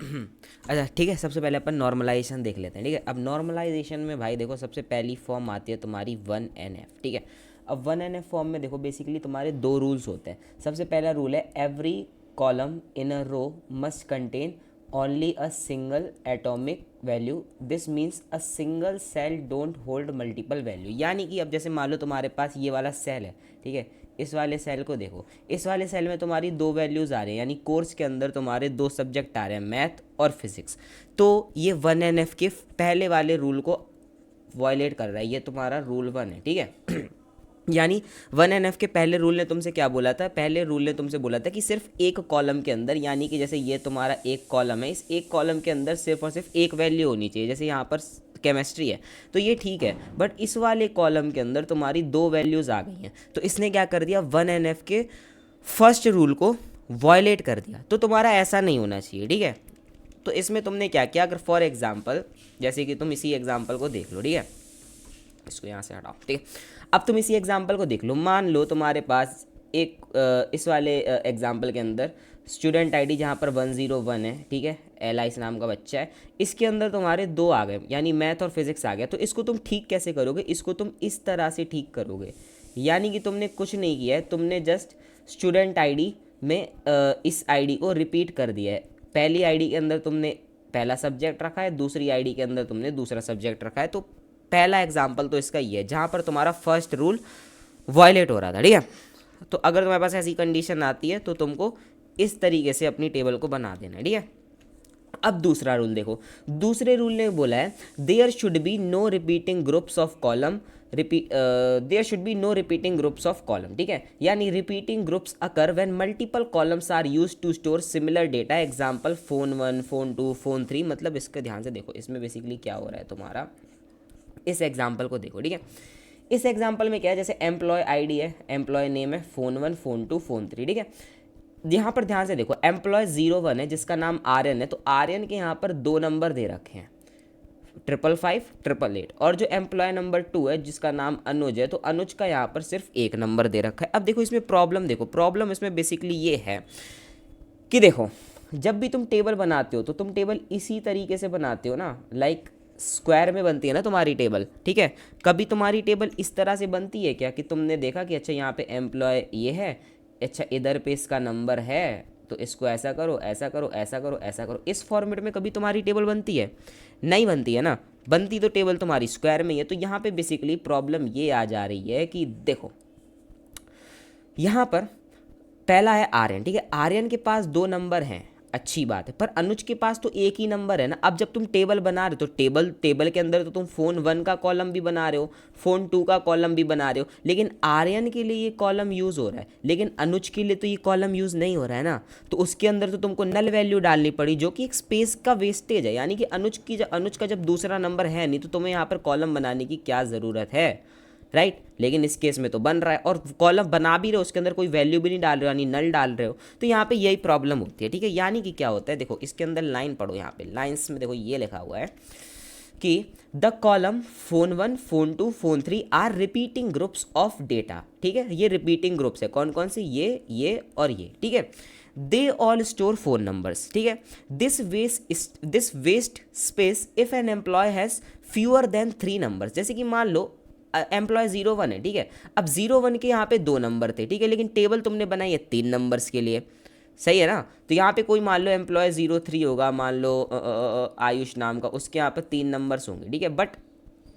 अच्छा ठीक है, सबसे पहले अपन नॉर्मलाइजेशन देख लेते हैं। ठीक है, अब नॉर्मलाइजेशन में भाई देखो सबसे पहली फॉर्म आती है तुम्हारी 1NF। ठीक है, अब 1NF फॉर्म में देखो बेसिकली तुम्हारे दो रूल्स होते हैं। सबसे पहला रूल है every column in a row must contain only a single atomic value, this means a single cell don't hold multiple value. यानी कि अब जैसे मान लो तुम्हारे पास ये वाला सेल है, ठीक है, इस वाले सेल को देखो, इस वाले सेल में तुम्हारी दो वैल्यूज़ आ रही हैं, यानी कोर्स के अंदर तुम्हारे दो सब्जेक्ट आ रहे हैं, मैथ और फिजिक्स। तो ये 1NF के पहले वाले रूल को वायलेट कर रहा है, ये तुम्हारा रूल 1 है। ठीक है यानी 1NF के पहले रूल ने तुमसे क्या बोला था, पहले रूल ने तुमसे बोला था कि सिर्फ एक कॉलम के अंदर, यानी कि जैसे ये तुम्हारा एक कॉलम है, इस एक कॉलम के अंदर सिर्फ और सिर्फ एक वैल्यू होनी चाहिए। जैसे यहाँ पर केमिस्ट्री है तो ये ठीक है, बट इस वाले कॉलम के अंदर तुम्हारी दो वैल्यूज़ आ गई हैं, तो इसने क्या कर दिया, 1NF के फर्स्ट रूल को वायलेट कर दिया। तो तुम्हारा ऐसा नहीं होना चाहिए। ठीक है, तो इसमें तुमने क्या किया, अगर फॉर एग्जाम्पल जैसे कि तुम इसी एग्जाम्पल को देख लो, ठीक है, इसको यहाँ से हटाओ। ठीक है, अब तुम इसी एग्जाम्पल को देख लो, मान लो तुम्हारे पास एक इस वाले एग्जाम्पल के अंदर स्टूडेंट आईडी जहाँ पर 101 है, ठीक है, एलाइस नाम का बच्चा है, इसके अंदर तुम्हारे दो आ गए, यानी मैथ और फिजिक्स आ गया। तो इसको तुम ठीक कैसे करोगे, इसको तुम इस तरह से ठीक करोगे, यानी कि तुमने कुछ नहीं किया है, तुमने जस्ट स्टूडेंट आईडी में इस आईडी को रिपीट कर दिया है। पहली आईडी के अंदर तुमने पहला सब्जेक्ट रखा है, दूसरी आईडी के अंदर तुमने दूसरा सब्जेक्ट रखा है। तो पहला एग्जाम्पल तो इसका ये है जहाँ पर तुम्हारा फर्स्ट रूल वायलेट हो रहा था। ठीक है, तो अगर तुम्हारे पास ऐसी कंडीशन आती है तो तुमको इस तरीके से अपनी टेबल को बना देना है। ठीक है, अब दूसरा रूल देखो, दूसरे रूल ने बोला है there should be no repeating groups of column, there should be no repeating groups of column. ठीक है, यानी repeating groups occur when multiple columns are used to store similar data, example phone 1 phone 2 phone 3। मतलब इसका ध्यान से देखो, इसमें basically क्या हो रहा है तुम्हारा, इस एग्जाम्पल को देखो। ठीक है, इस एग्जाम्पल में क्या है, जैसे एम्प्लॉय आईडी है, एम्प्लॉय नेम है, फोन 1 फोन 2 फोन 3। ठीक है, यहाँ पर ध्यान से देखो, एम्प्लॉय 01 है जिसका नाम आर्यन है, तो आर्यन के यहाँ पर दो नंबर दे रखे हैं, 555 888। और जो एम्प्लॉय नंबर 2 है जिसका नाम अनुज है, तो अनुज का यहाँ पर सिर्फ एक नंबर दे रखा है। अब देखो इसमें प्रॉब्लम, देखो प्रॉब्लम इसमें बेसिकली ये है कि देखो जब भी तुम टेबल बनाते हो तो तुम टेबल इसी तरीके से बनाते हो ना, लाइक स्क्वायर में बनती है ना तुम्हारी टेबल। ठीक है, कभी तुम्हारी टेबल इस तरह से बनती है क्या कि तुमने देखा कि अच्छा यहाँ पे एम्प्लॉय ये है, अच्छा इधर पे इसका नंबर है, तो इसको ऐसा करो ऐसा करो ऐसा करो ऐसा करो, इस फॉर्मेट में कभी तुम्हारी टेबल बनती है? नहीं बनती है ना, बनती तो टेबल तुम्हारी स्क्वायर में ही है। तो यहाँ पे बेसिकली प्रॉब्लम ये आ जा रही है कि देखो यहाँ पर पहला है आर्यन। ठीक है, आर्यन के पास दो नंबर हैं, अच्छी बात है, पर अनुज के पास तो एक ही नंबर है ना। अब जब तुम टेबल बना रहे हो तो टेबल के अंदर तो तुम फोन 1 का कॉलम भी बना रहे हो, फोन 2 का कॉलम भी बना रहे हो, लेकिन आर्यन के लिए ये कॉलम यूज़ हो रहा है, लेकिन अनुज के लिए तो ये कॉलम यूज़ नहीं हो रहा है ना। तो उसके अंदर तो तुमको नल वैल्यू डालनी पड़ी, जो कि एक स्पेस का वेस्टेज है, यानी कि अनुज का जब दूसरा नंबर है नहीं तो तुम्हें यहाँ पर कॉलम बनाने की क्या ज़रूरत है, राइट। लेकिन इस केस में तो बन रहा है, और कॉलम बना भी रहे हो उसके अंदर कोई वैल्यू भी नहीं डाल रहे हो, यानी नल डाल रहे हो, तो यहाँ पे यही प्रॉब्लम होती है। ठीक है, यानी कि क्या होता है, देखो इसके अंदर लाइन पढ़ो, यहाँ पे लाइन्स में देखो ये लिखा हुआ है कि the column phone 1 phone 2 phone 3 are repeating groups of data. ठीक है, ये रिपीटिंग ग्रुप्स है, कौन कौन से, ये और ये। ठीक है, they all store phone numbers. ठीक है, this waste space if an employee has fewer than 3 numbers. जैसे कि मान लो एम्प्लॉय 01 है, ठीक है, अब 01 के यहाँ पे दो नंबर थे, ठीक है, लेकिन टेबल तुमने बनाई है 3 नंबर्स के लिए, सही है ना। तो यहाँ पे कोई मान लो एम्प्लॉय 03 होगा, मान लो आयुष नाम का, उसके यहाँ पे 3 नंबर्स होंगे, ठीक है, बट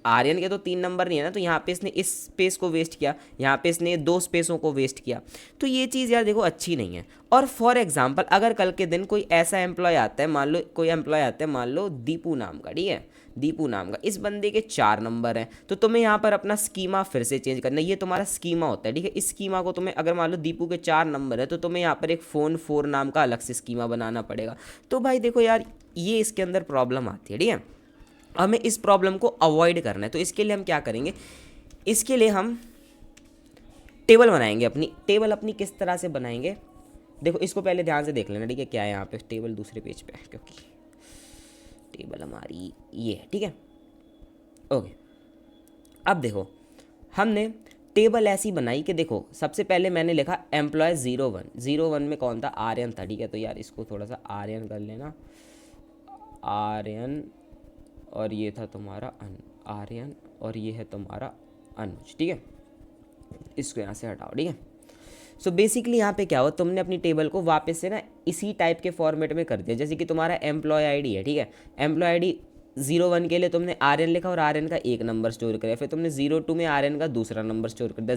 आर्यन के तो 3 नंबर नहीं है ना, तो यहाँ पे इसने इस स्पेस को वेस्ट किया, यहाँ पे इसने दो स्पेसों को वेस्ट किया। तो ये चीज़ यार देखो अच्छी नहीं है। और फॉर एग्जांपल अगर कल के दिन कोई ऐसा एम्प्लॉय आता है, मान लो कोई एम्प्लॉय आता है, मान लो दीपू नाम का, ठीक है, दीपू नाम का, इस बंदे के 4 नंबर हैं, तो तुम्हें यहाँ पर अपना स्कीमा फिर से चेंज करना है। ये तुम्हारा स्कीमा होता है, ठीक है, इस स्कीमा को तुम्हें, अगर मान लो दीपू के 4 नंबर है तो तुम्हें यहाँ पर एक फ़ोन 4 नाम का अलग से स्कीमा बनाना पड़ेगा। तो भाई देखो यार ये इसके अंदर प्रॉब्लम आती है। ठीक है, हमें इस प्रॉब्लम को अवॉइड करना है, तो इसके लिए हम क्या करेंगे, इसके लिए हम टेबल बनाएंगे। अपनी टेबल अपनी किस तरह से बनाएंगे, देखो इसको पहले ध्यान से देख लेना, ठीक है, क्या है यहाँ पे टेबल दूसरे पेज पे है, क्योंकि टेबल हमारी ये है, ठीक है, ओके। अब देखो हमने टेबल ऐसी बनाई कि देखो सबसे पहले मैंने लिखा एम्प्लॉय 01 में कौन था, आर्यन था, ठीक है, तो यार इसको थोड़ा सा आर्यन कर लेना, आर्यन और ये था तुम्हारा आर्यन और ये है तुम्हारा अनुज, ठीक है। इसको यहाँ से हटाओ, ठीक है। सो बेसिकली यहाँ पे क्या हो, तुमने अपनी टेबल को वापस से ना इसी टाइप के फॉर्मेट में कर दिया। जैसे कि तुम्हारा एम्प्लॉय आईडी है, ठीक है। एम्प्लॉय आईडी 01 के लिए तुमने आर्यन लिखा और आर्यन का एक नंबर स्टोर करा, फिर तुमने 02 में आर्यन का दूसरा नंबर स्टोर कर दिया।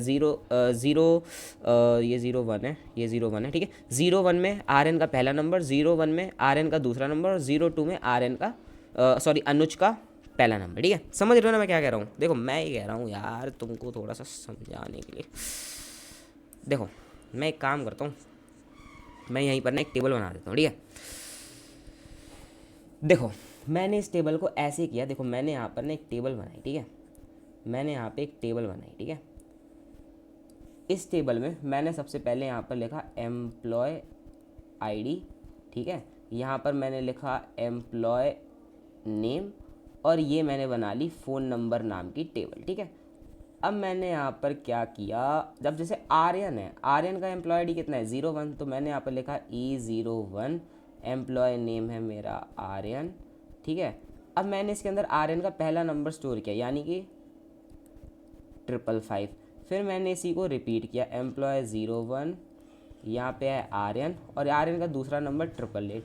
ये 01 है, ये 01 है, ठीक है। 01 में आर्यन का पहला नंबर, 01 में आर्यन का दूसरा नंबर और 02 में आर्यन का अनुज का पहला नंबर, ठीक है। समझ रहे हो ना मैं क्या कह रहा हूँ? देखो मैं ये कह रहा हूँ यार तुमको थोड़ा सा समझाने के लिए। देखो मैं एक काम करता हूँ, मैं यहीं पर ना एक टेबल बना देता हूँ, ठीक है। देखो मैंने इस टेबल को ऐसे किया, देखो मैंने यहाँ पर ना एक टेबल बनाई, ठीक है। मैंने यहाँ पे एक टेबल बनाई, ठीक है। इस टेबल में मैंने सबसे पहले यहाँ पर लिखा एम्प्लॉय आईडी, ठीक है। यहाँ पर मैंने लिखा एम्प्लॉय नेम और ये मैंने बना ली फ़ोन नंबर नाम की टेबल, ठीक है। अब मैंने यहाँ पर क्या किया, जब जैसे आर्यन है, आर्यन का एम्प्लॉय आईडी कितना है 01, तो मैंने यहाँ पर लिखा E01, एम्प्लॉय नेम है मेरा आर्यन, ठीक है। अब मैंने इसके अंदर आर्यन का पहला नंबर स्टोर किया यानी कि 555, फिर मैंने इसी को रिपीट किया एम्प्लॉय 01, यहाँ पे है आर्यन और आर्यन का दूसरा नंबर 888,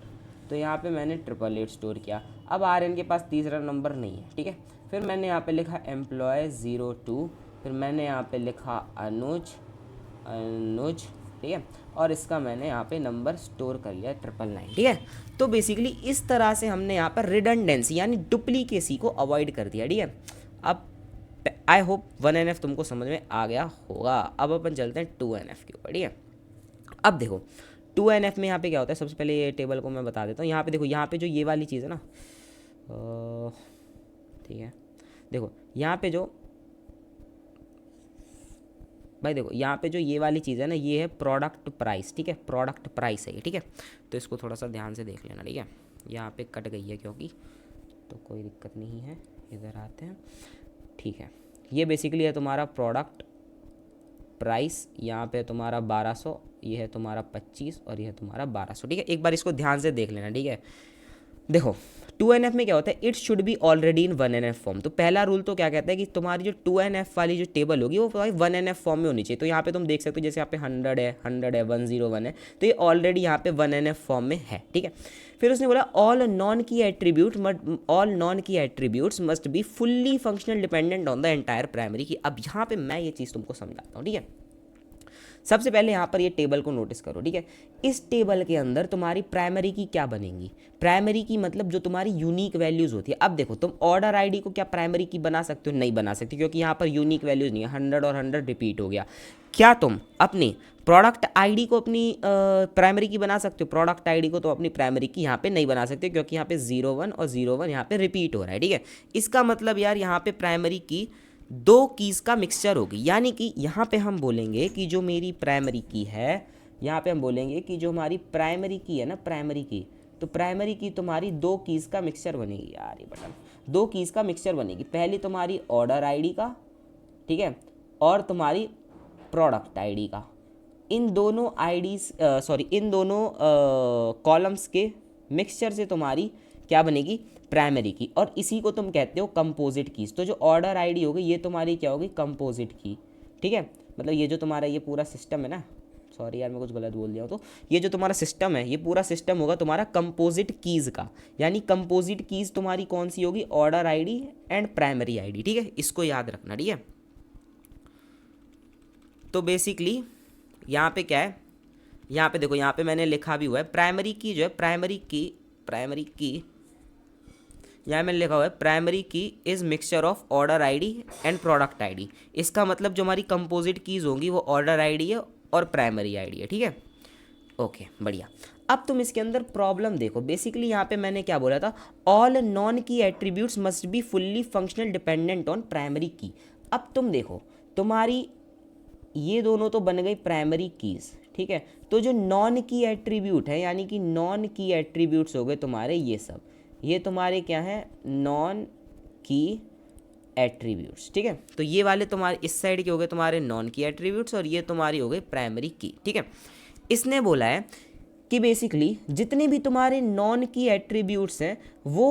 तो यहाँ पे मैंने 888 स्टोर किया। अब आर्यन के पास तीसरा नंबर नहीं है, ठीक है। फिर मैंने यहाँ पे लिखा एम्प्लॉय 02, फिर मैंने यहाँ पे लिखा अनुज, ठीक है, और इसका मैंने यहाँ पे नंबर स्टोर कर लिया 999, ठीक है। तो बेसिकली इस तरह से हमने यहाँ पर रिडंडेंसी यानी डुप्लीकेसी को अवॉइड कर दिया, ठीक है। अब आई होप 1NF तुमको समझ में आ गया होगा। अब अपन चलते हैं 2NF के ऊपर, ठीक है। अब देखो 2NF में यहाँ पे क्या होता है, सबसे पहले ये टेबल को मैं बता देता हूँ। यहाँ पे देखो, यहाँ पे जो ये वाली चीज़ है ना, ठीक है, देखो यहाँ पे जो भाई देखो यहाँ पे जो ये वाली चीज़ है ना, ये है प्रोडक्ट प्राइस, ठीक है। प्रोडक्ट प्राइस है ये, ठीक है। तो इसको थोड़ा सा ध्यान से देख लेना, ठीक है। यहाँ पे कट गई है क्योंकि, तो कोई दिक्कत नहीं है, इधर आते हैं, ठीक है। ये बेसिकली है तुम्हारा प्रोडक्ट प्राइस, यहाँ पे तुम्हारा 1200, ये है तुम्हारा 25 और ये है तुम्हारा 1200, ठीक है। एक बार इसको ध्यान से देख लेना, ठीक है। देखो 2NF में क्या होता है, it should be already in 1NF form. तो पहला रूल तो क्या कहता है कि तुम्हारी जो 2NF वाली जो टेबल होगी वो 1NF फॉर्म में होनी चाहिए। तो यहाँ पे तुम देख सकते हो, जैसे यहाँ पे 100 है, 101 है, तो ये ऑलरेडी यहाँ पे 1NF फॉर्म में है, ठीक है। फिर उसने बोला ऑल नॉन की attributes must be fully functional dependent on the entire primary की। अब यहाँ पे मैं ये चीज़ तुमको समझाता हूँ, ठीक है। सबसे पहले यहाँ पर ये टेबल को नोटिस करो, ठीक है। इस टेबल के अंदर तुम्हारी प्राइमरी की क्या बनेंगी, प्राइमरी की मतलब जो तुम्हारी यूनिक वैल्यूज़ होती है। अब देखो तुम ऑर्डर आईडी को क्या प्राइमरी की बना सकते हो? नहीं बना सकते, क्योंकि यहाँ पर यूनिक वैल्यूज़ नहीं है, 100 और 100 रिपीट हो गया। क्या तुम अपनी प्रोडक्ट आईडी को अपनी प्राइमरी की बना सकते हो? प्रोडक्ट आईडी को तो अपनी प्राइमरी की यहाँ पे नहीं बना सकते, क्योंकि यहाँ पे 01 और 01 यहाँ पे रिपीट हो रहा है, ठीक है। इसका मतलब यार यहाँ पे प्राइमरी की दो कीज़ का मिक्सचर होगी, यानी कि यहाँ पे हम बोलेंगे कि जो मेरी प्राइमरी की है, यहाँ पे हम बोलेंगे कि जो हमारी प्राइमरी की है ना, प्राइमरी की, तो प्राइमरी की तुम्हारी दो कीज़ का मिक्सचर बनेगी यार, ये बटन, दो कीज़ का मिक्सचर बनेगी। पहली तुम्हारी ऑर्डर आईडी का, ठीक है, और तुम्हारी प्रोडक्ट आईडी का। इन दोनों इन दोनों कॉलम्स के मिक्सचर से तुम्हारी क्या बनेगी, प्राइमरी की, और इसी को तुम कहते हो कंपोजिट कीज। तो जो ऑर्डर आईडी होगी ये तुम्हारी क्या होगी, कंपोजिट की, ठीक है। मतलब ये जो तुम्हारा ये पूरा सिस्टम है ना, सॉरी यार मैं कुछ गलत बोल दिया हूँ, तो ये जो तुम्हारा सिस्टम है, ये पूरा सिस्टम होगा तुम्हारा कंपोजिट कीज़ का। यानी कंपोजिट कीज़ तुम्हारी कौन सी होगी, order ID and primary ID, ठीक है। इसको याद रखना, ठीक है। तो बेसिकली यहाँ पे क्या है, यहाँ पे देखो, यहाँ पे मैंने लिखा भी हुआ है प्राइमरी की, जो है प्राइमरी की यहाँ मैंने लिखा हुआ है प्राइमरी की is mixture of order ID and product ID. इसका मतलब जो हमारी कंपोजिट कीज़ होंगी वो ऑर्डर आईडी है और प्राइमरी आईडी है, ठीक है। ओके बढ़िया। अब तुम इसके अंदर प्रॉब्लम देखो, बेसिकली यहाँ पे मैंने क्या बोला था, ऑल नॉन की attributes must be fully functional dependent on primary की। अब तुम देखो, तुम्हारी ये दोनों तो बन गई प्राइमरी कीज़, ठीक है। तो जो नॉन की एट्रीब्यूट है, यानी कि नॉन की एट्रीब्यूट्स हो गए तुम्हारे ये सब, ये तुम्हारे क्या है, नॉन की एट्रीब्यूट्स, ठीक है। तो ये वाले तुम्हारे इस साइड के हो गए तुम्हारे नॉन की एट्रीब्यूट्स और ये तुम्हारी हो गई प्राइमरी की, ठीक है। इसने बोला है कि बेसिकली जितने भी तुम्हारे नॉन की एट्रीब्यूट्स हैं वो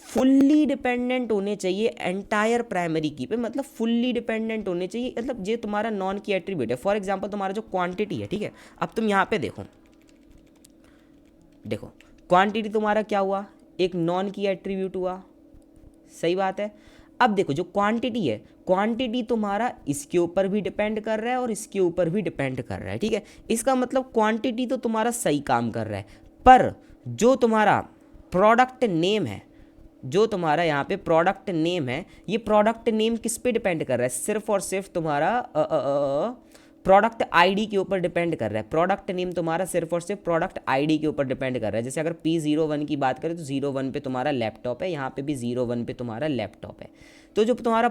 फुल्ली डिपेंडेंट होने चाहिए एंटायर प्राइमरी की पे, मतलब फुल्ली डिपेंडेंट होने चाहिए, मतलब ये तुम्हारा नॉन की एट्रीब्यूट है। फॉर एग्जांपल तुम्हारा जो क्वांटिटी है, ठीक है, अब तुम यहाँ पे देखो, देखो क्वांटिटी तुम्हारा क्या हुआ, एक नॉन की एट्रीब्यूट हुआ, सही बात है। अब देखो जो क्वांटिटी है, क्वांटिटी तुम्हारा इसके ऊपर भी डिपेंड कर रहा है और इसके ऊपर भी डिपेंड कर रहा है, ठीक है। इसका मतलब क्वांटिटी तो तुम्हारा सही काम कर रहा है, पर जो तुम्हारा प्रोडक्ट नेम है, जो तुम्हारा यहाँ पे प्रोडक्ट नेम है, ये प्रोडक्ट नेम किस पे डिपेंड कर रहा है, सिर्फ और सिर्फ तुम्हारा प्रोडक्ट आईडी के ऊपर डिपेंड कर रहा है। प्रोडक्ट नेम तुम्हारा सिर्फ और सिर्फ प्रोडक्ट आईडी के ऊपर डिपेंड कर रहा है। जैसे अगर P01 की बात करें तो 01 पे तुम्हारा लैपटॉप है, यहाँ पे भी 01 पे तुम्हारा लैपटॉप है। तो जो तुम्हारा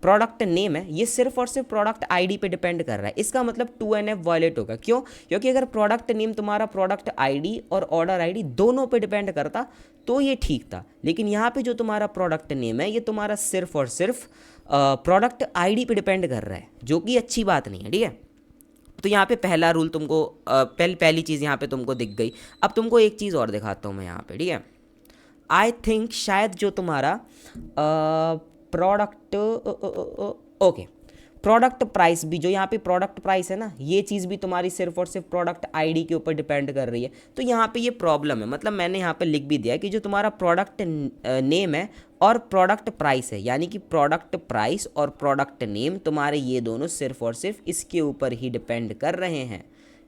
प्रोडक्ट नेम है ये सिर्फ और सिर्फ प्रोडक्ट आईडी पे डिपेंड कर रहा है। इसका मतलब 2NF वायलेट होगा। क्यों? क्योंकि अगर प्रोडक्ट नेम तुम्हारा प्रोडक्ट आईडी और ऑर्डर आईडी दोनों पे डिपेंड करता तो ये ठीक था, लेकिन यहाँ पे जो तुम्हारा प्रोडक्ट नेम है ये तुम्हारा सिर्फ और सिर्फ प्रोडक्ट आईडी पे डिपेंड कर रहा है, जो कि अच्छी बात नहीं है, ठीक है। तो यहाँ पे पहला रूल तुमको पहली चीज़ यहाँ पे तुमको दिख गई। अब तुमको एक चीज़ और दिखाता हूँ मैं यहाँ पे, ठीक है। आई थिंक शायद जो तुम्हारा प्रोडक्ट ओके प्रोडक्ट प्राइस भी, जो यहाँ पे प्रोडक्ट प्राइस है ना, ये चीज़ भी तुम्हारी सिर्फ और सिर्फ प्रोडक्ट आईडी के ऊपर डिपेंड कर रही है। तो यहाँ पे ये प्रॉब्लम है, मतलब मैंने यहाँ पे लिख भी दिया है कि जो तुम्हारा प्रोडक्ट नेम है और प्रोडक्ट प्राइस है, यानी कि प्रोडक्ट प्राइस और प्रोडक्ट नेम तुम्हारे ये दोनों सिर्फ और सिर्फ इसके ऊपर ही डिपेंड कर रहे हैं,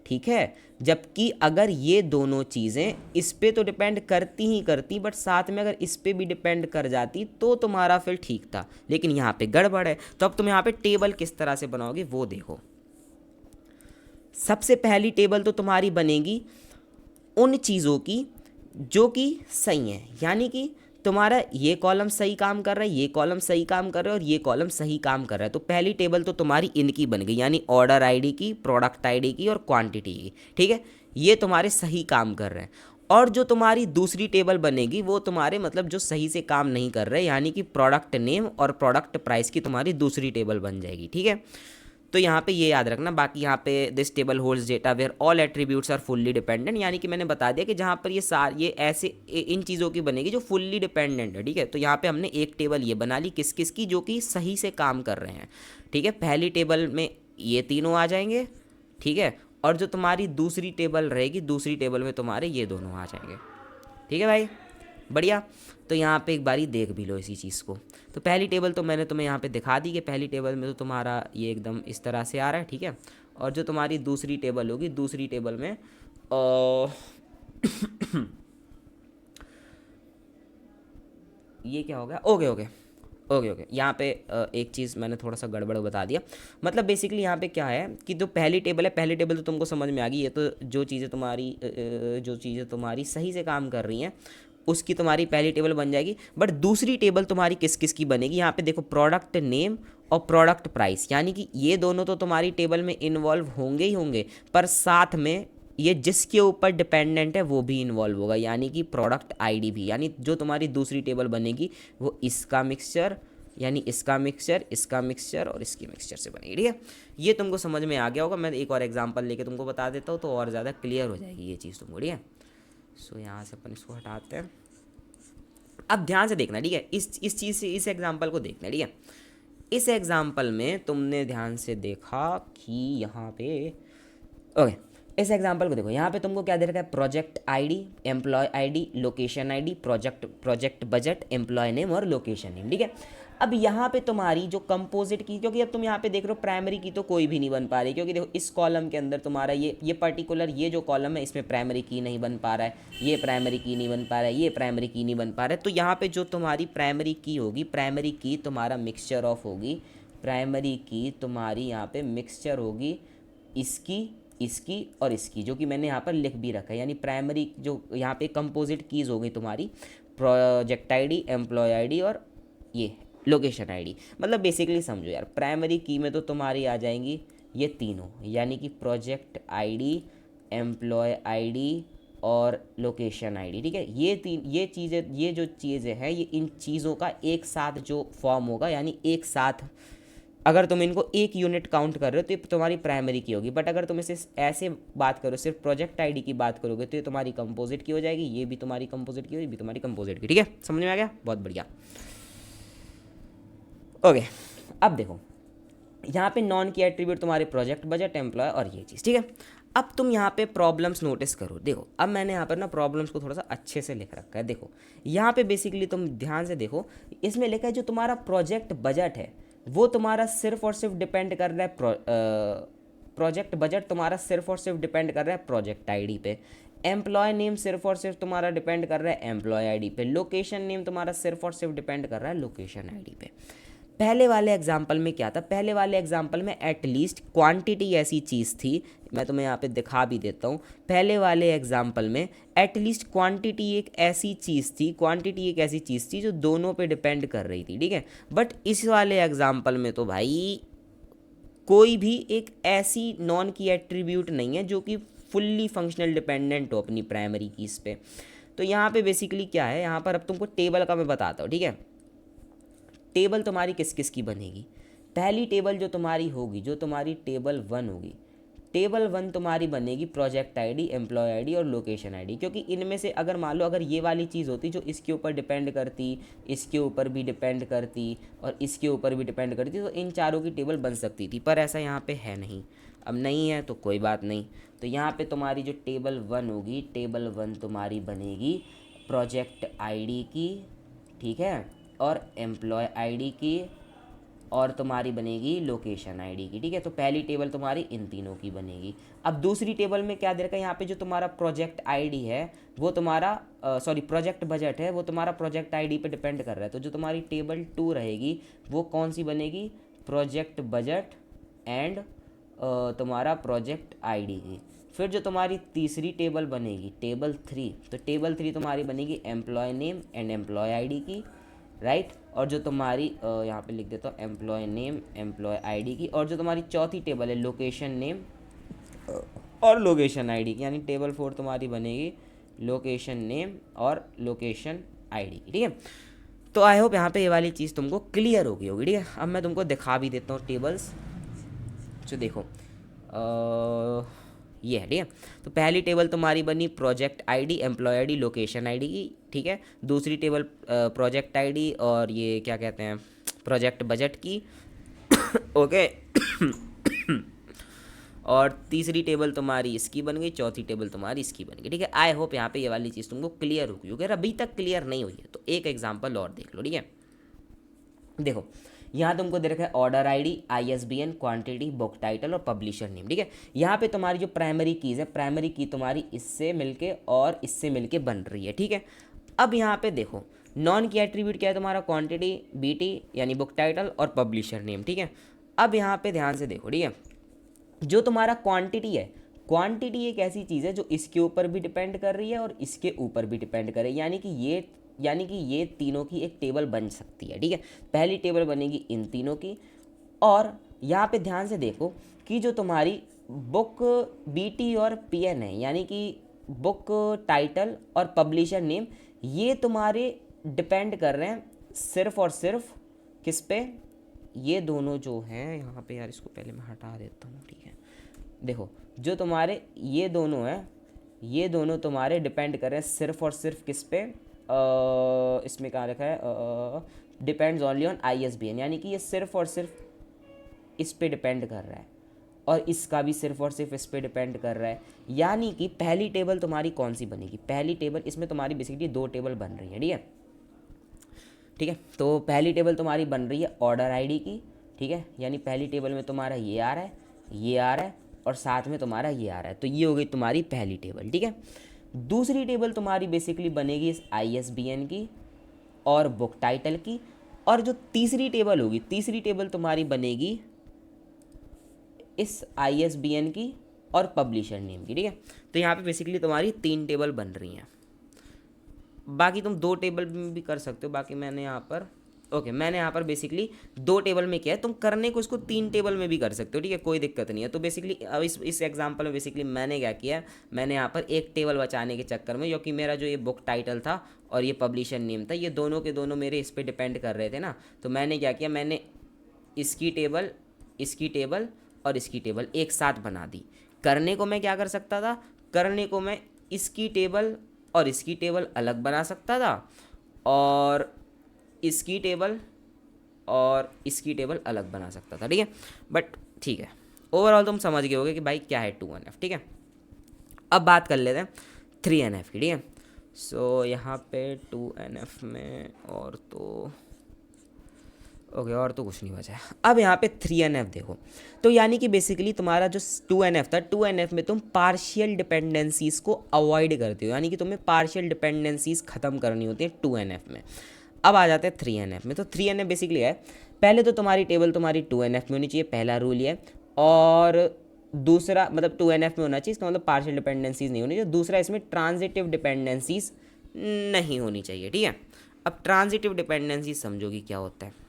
ठीक है। जबकि अगर ये दोनों चीज़ें इस पे तो डिपेंड करती ही करती, बट साथ में अगर इस पे भी डिपेंड कर जाती तो तुम्हारा फिर ठीक था, लेकिन यहाँ पे गड़बड़ है। तो अब तुम यहाँ पे टेबल किस तरह से बनाओगे वो देखो। सबसे पहली टेबल तो तुम्हारी बनेगी उन चीज़ों की जो कि सही हैं, यानी कि तुम्हारा ये कॉलम सही काम कर रहा है, ये कॉलम सही काम कर रहा है और ये कॉलम सही काम कर रहा है। तो पहली टेबल तो तुम्हारी इनकी बन गई, यानी ऑर्डर आईडी की, प्रोडक्ट आईडी की और क्वांटिटी की, ठीक है। ये तुम्हारे सही काम कर रहे हैं। और जो तुम्हारी दूसरी टेबल बनेगी वो तुम्हारे मतलब जो सही से काम नहीं कर रहे, यानी कि प्रोडक्ट नेम और प्रोडक्ट प्राइस की तुम्हारी दूसरी टेबल बन जाएगी, ठीक है। तो यहाँ पे ये याद रखना। बाकी यहाँ पे this table holds data where all attributes are fully dependent, यानी कि मैंने बता दिया कि जहाँ पर ये ऐसे इन चीज़ों की बनेगी जो फुल्ली डिपेंडेंट है, ठीक है। तो यहाँ पे हमने एक टेबल ये बना ली किस किस की, जो कि सही से काम कर रहे हैं, ठीक है। पहली टेबल में ये तीनों आ जाएंगे, ठीक है। और जो तुम्हारी दूसरी टेबल रहेगी, दूसरी टेबल में तुम्हारे ये दोनों आ जाएंगे, ठीक है भाई, बढ़िया। तो यहाँ पे एक बारी देख भी लो इसी चीज़ को। तो पहली टेबल तो मैंने तुम्हें यहाँ पे दिखा दी कि पहली टेबल में तो तुम्हारा ये एकदम इस तरह से आ रहा है, ठीक है। और जो तुम्हारी दूसरी टेबल होगी, दूसरी टेबल में ये क्या हो गया, ओके ओके ओके ओके। यहाँ पे एक चीज़ मैंने थोड़ा सा गड़बड़ बता दिया। मतलब बेसिकली यहाँ पे क्या है कि जो पहली टेबल है, पहली टेबल तो तुमको समझ में आ गई। ये तो जो चीज़ें तुम्हारी सही से काम कर रही हैं उसकी तुम्हारी पहली टेबल बन जाएगी। बट दूसरी टेबल तुम्हारी किस किस की बनेगी, यहाँ पे देखो प्रोडक्ट नेम और प्रोडक्ट प्राइस, यानी कि ये दोनों तो तुम्हारी टेबल में इन्वॉल्व होंगे ही होंगे, पर साथ में ये जिसके ऊपर डिपेंडेंट है वो भी इन्वॉल्व होगा, यानी कि प्रोडक्ट आईडी भी। यानी जो तुम्हारी दूसरी टेबल बनेगी वो इसका मिक्सचर, यानी इसका मिक्सचर, इसका मिक्सचर और इसकी मिक्सचर से बनेगी, ठीक है। ये तुमको समझ में आ गया होगा। मैं एक और एग्जांपल लेके तुमको बता देता हूँ तो और ज़्यादा क्लियर हो जाएगी ये चीज़ तुमको, ठीक है। सो यहाँ से अपन इसको हटाते हैं। अब ध्यान से देखना, ठीक है, इस चीज़ से इस एग्जांपल को देखना, ठीक है। इस एग्जांपल में तुमने ध्यान से देखा कि यहाँ पे ओके, इस एग्जांपल को देखो, यहाँ पे तुमको क्या दे रखा है, project ID, employee ID, location ID, project budget, employee name और लोकेशन नेम, ठीक है। अब यहाँ पे तुम्हारी जो कंपोजिट की, क्योंकि अब तुम यहाँ पे देख रहे हो प्राइमरी की तो कोई भी नहीं बन पा रही, क्योंकि देखो इस कॉलम के अंदर तुम्हारा ये पर्टिकुलर ये जो कॉलम है इसमें प्राइमरी की नहीं बन पा रहा है, ये प्राइमरी की नहीं बन पा रहा है, ये प्राइमरी की नहीं बन पा रहा है। तो यहाँ पे जो तुम्हारी प्राइमरी की होगी, प्राइमरी की तुम्हारा मिक्सचर ऑफ होगी, प्राइमरी की तुम्हारी यहाँ पे मिक्सचर होगी इसकी, इसकी और इसकी, जो कि मैंने यहाँ पर लिख भी रखा है। यानी प्राइमरी जो यहाँ पे कंपोजिट कीज़ होगी तुम्हारी, प्रोजेक्ट आईडी, एम्प्लॉय आईडी और ये लोकेशन आईडी। मतलब बेसिकली समझो यार, प्राइमरी की में तो तुम्हारी आ जाएंगी ये तीनों, यानी कि प्रोजेक्ट आईडी, एम्प्लॉय आईडी और लोकेशन आईडी, ठीक है। ये चीज़ें, ये जो चीज़ें हैं, ये इन चीज़ों का एक साथ जो फॉर्म होगा, यानी एक साथ अगर तुम इनको एक यूनिट काउंट कर रहे हो तो ये तुम्हारी प्राइमरी की होगी, बट अगर तुम इसे ऐसे बात करो, सिर्फ प्रोजेक्ट आईडी की बात करोगे तो ये तुम्हारी कंपोजिट की हो जाएगी, ये भी तुम्हारी कंपोजिट की, ये भी तुम्हारी कंपोजिट की। ठीक है, समझ में आ गया, बहुत बढ़िया। ओके, अब देखो यहाँ पे नॉन की एट्रीब्यूट तुम्हारे प्रोजेक्ट, बजट, एम्प्लॉय और ये चीज़। ठीक है, अब तुम यहाँ पे प्रॉब्लम्स नोटिस करो। देखो अब मैंने यहाँ पर ना प्रॉब्लम्स को थोड़ा सा अच्छे से लिख रखा है। देखो यहाँ पे बेसिकली तुम ध्यान से देखो, इसमें लिखा है जो तुम्हारा प्रोजेक्ट बजट है वो तुम्हारा सिर्फ और सिर्फ डिपेंड कर रहा है प्रोजेक्ट बजट तुम्हारा सिर्फ और सिर्फ डिपेंड कर रहा है प्रोजेक्ट आईडी पे। एम्प्लॉय नेम सिर्फ और सिर्फ तुम्हारा डिपेंड कर रहा है एम्प्लॉय आईडी पे। लोकेशन नेम तुम्हारा सिर्फ और सिर्फ डिपेंड कर रहा है लोकेशन आईडी पे। पहले वाले एग्जाम्पल में क्या था, पहले वाले एग्जाम्पल में एटलीस्ट क्वांटिटी ऐसी चीज़ थी, मैं तुम्हें यहाँ पे दिखा भी देता हूँ। पहले वाले एग्जाम्पल में एटलीस्ट क्वांटिटी एक ऐसी चीज़ थी, क्वांटिटी एक ऐसी चीज़ थी जो दोनों पे डिपेंड कर रही थी। ठीक है, बट इस वाले एग्जाम्पल में तो भाई कोई भी एक ऐसी नॉन की एट्रीब्यूट नहीं है जो कि फुल्ली फंक्शनल डिपेंडेंट हो अपनी प्राइमरी कीज़ पे। तो यहाँ पे बेसिकली क्या है, यहाँ पर अब तुमको टेबल का मैं बताता हूँ। ठीक है, टेबल तुम्हारी किस किस की बनेगी। पहली टेबल जो तुम्हारी होगी, जो तुम्हारी टेबल 1 होगी, टेबल 1 तुम्हारी बनेगी प्रोजेक्ट आईडी, एम्प्लॉय आईडी और लोकेशन आईडी। क्योंकि इनमें से अगर मान लो अगर ये वाली चीज़ होती जो इसके ऊपर डिपेंड करती, इसके ऊपर भी डिपेंड करती और इसके ऊपर भी डिपेंड करती, तो इन चारों की टेबल बन सकती थी, पर ऐसा यहाँ पे है नहीं। अब नहीं है तो कोई बात नहीं। तो यहाँ पे तुम्हारी जो टेबल 1 होगी, टेबल 1 तुम्हारी बनेगी प्रोजेक्ट आईडी की, ठीक है, और एम्प्लॉय आईडी की, और तुम्हारी बनेगी लोकेशन आईडी की। ठीक है, तो पहली टेबल तुम्हारी इन तीनों की बनेगी। अब दूसरी टेबल में क्या दे रखा है, यहाँ पे जो तुम्हारा प्रोजेक्ट आईडी है वो तुम्हारा प्रोजेक्ट बजट है वो तुम्हारा प्रोजेक्ट आईडी पे डिपेंड कर रहा है। तो जो तुम्हारी टेबल 2 रहेगी वो कौन सी बनेगी, प्रोजेक्ट बजट एंड तुम्हारा प्रोजेक्ट आईडी की। फिर जो तुम्हारी तीसरी टेबल बनेगी टेबल 3, तो टेबल 3 तुम्हारी बनेगी employee name and employee ID की, राइट। और जो तुम्हारी यहाँ पे लिख देता हूँ एम्प्लॉय नेम एम्प्लॉय आईडी की। और जो तुम्हारी चौथी टेबल है लोकेशन नेम और लोकेशन आईडी की, यानी टेबल 4 तुम्हारी बनेगी लोकेशन नेम और लोकेशन आईडी की। ठीक है, तो आई होप यहाँ पे ये वाली चीज़ तुमको क्लियर होगी। ठीक है, अब मैं तुमको दिखा भी देता हूँ टेबल्स। जो देखो ये है। ठीक है, तो पहली टेबल तुम्हारी बनी project ID, employee ID, location ID की। ठीक है, दूसरी टेबल प्रोजेक्ट आईडी और ये क्या कहते हैं प्रोजेक्ट बजट की। ओके। और तीसरी टेबल तुम्हारी इसकी बन गई, चौथी टेबल तुम्हारी इसकी बन गई। ठीक है, आई होप यहाँ पे ये वाली चीज़ तुमको क्लियर होगी। अगर अभी तक क्लियर नहीं हुई है तो एक एग्जाम्पल और देख लो। ठीक है, देखो यहाँ तुमको दे रखा है order ID, ISBN, quantity, book title और पब्लिशर नेम। ठीक है, यहाँ पे तुम्हारी जो प्राइमरी कीज़ है, प्राइमरी की तुम्हारी इससे मिलके और इससे मिलके बन रही है। ठीक है, अब यहाँ पे देखो नॉन की एट्रीब्यूट क्या है तुम्हारा, क्वांटिटी, बीटी यानी बुक टाइटल और पब्लिशर नेम। ठीक है, अब यहाँ पे ध्यान से देखो। ठीक है, जो तुम्हारा क्वांटिटी है, क्वांटिटी एक ऐसी चीज़ है जो इसके ऊपर भी डिपेंड कर रही है और इसके ऊपर भी डिपेंड कर रही है, यानी कि ये तीनों की एक टेबल बन सकती है। ठीक है, पहली टेबल बनेगी इन तीनों की। और यहाँ पे ध्यान से देखो कि जो तुम्हारी बुक बीटी और पीएन है, यानी कि बुक टाइटल और पब्लिशर नेम, ये तुम्हारे डिपेंड कर रहे हैं सिर्फ और सिर्फ किस पे, ये दोनों जो हैं यहाँ पे, यार इसको पहले मैं हटा देता हूँ। ठीक है, देखो जो तुम्हारे ये दोनों हैं, ये दोनों तुम्हारे डिपेंड कर रहे हैं सिर्फ और सिर्फ किस पे, इसमें कहाँ रखा है, डिपेंड्स ओनली ऑन आईएसबीएन, यानी कि ये सिर्फ और सिर्फ इस पे डिपेंड कर रहा है और इसका भी सिर्फ और सिर्फ इस पे डिपेंड कर रहा है। यानी कि पहली टेबल तुम्हारी कौन सी बनेगी, पहली टेबल, इसमें तुम्हारी बेसिकली दो टेबल बन रही है। ठीक है, ठीक है, तो पहली टेबल तुम्हारी बन रही है ऑर्डर आईडी की। ठीक है, यानी पहली टेबल में तुम्हारा ये आ रहा है, ये आ रहा है और साथ में तुम्हारा ये आ रहा है, तो ये हो गई तुम्हारी पहली टेबल। ठीक है, दूसरी टेबल तुम्हारी बेसिकली बनेगी इस आईएसबीएन की और बुक टाइटल की। और जो तीसरी टेबल होगी, तीसरी टेबल तुम्हारी बनेगी इस आईएसबीएन की और पब्लिशर नेम की। ठीक है, तो यहाँ पे बेसिकली तुम्हारी 3 टेबल बन रही हैं। बाकी तुम 2 टेबल में भी कर सकते हो, बाकी मैंने यहाँ पर मैंने यहाँ पर बेसिकली 2 टेबल में किया है, तुम करने को इसको 3 टेबल में भी कर सकते हो। ठीक है, कोई दिक्कत नहीं है। तो बेसिकली अब इस एग्जांपल में बेसिकली मैंने क्या किया, मैंने यहाँ पर एक टेबल बचाने के चक्कर में, क्योंकि मेरा जो ये बुक टाइटल था और ये पब्लिशर नेम था, ये दोनों के दोनों मेरे इस पर डिपेंड कर रहे थे ना, तो मैंने क्या किया, मैंने इसकी टेबल और इसकी टेबल एक साथ बना दी। करने को मैं क्या कर सकता था, करने को मैं इसकी टेबल और इसकी टेबल अलग बना सकता था, और इसकी टेबल और इसकी टेबल अलग बना सकता था, ठीक है। बट ठीक है, ओवरऑल तुम समझ गए होगे कि भाई क्या है 2NF, ठीक है। अब बात कर लेते हैं 3NF की, ठीक है। सो यहाँ पे 2NF में और तो ओके, और तो कुछ नहीं बचा है। अब यहाँ पे 3NF देखो, तो यानी कि बेसिकली तुम्हारा जो 2NF था, 2NF में तुम पार्शियल डिपेंडेंसीज को अवॉइड करते हो, यानी कि तुम्हें पार्शियल डिपेंडेंसीज खत्म करनी होती है 2NF में। अब आ जाते हैं 3NF में। तो 3NF बेसिकली है, पहले तो तुम्हारी टेबल तुम्हारी 2NF में होनी चाहिए, पहला रूल ये, और दूसरा मतलब 2NF में होना चाहिए, इसका मतलब पार्शियल डिपेंडेंसीज नहीं होनी चाहिए। दूसरा, इसमें ट्रांजिटिव डिपेंडेंसीज नहीं होनी चाहिए, ठीक है। अब ट्रांजिटिव डिपेंडेंसीज समझोगी क्या होता है,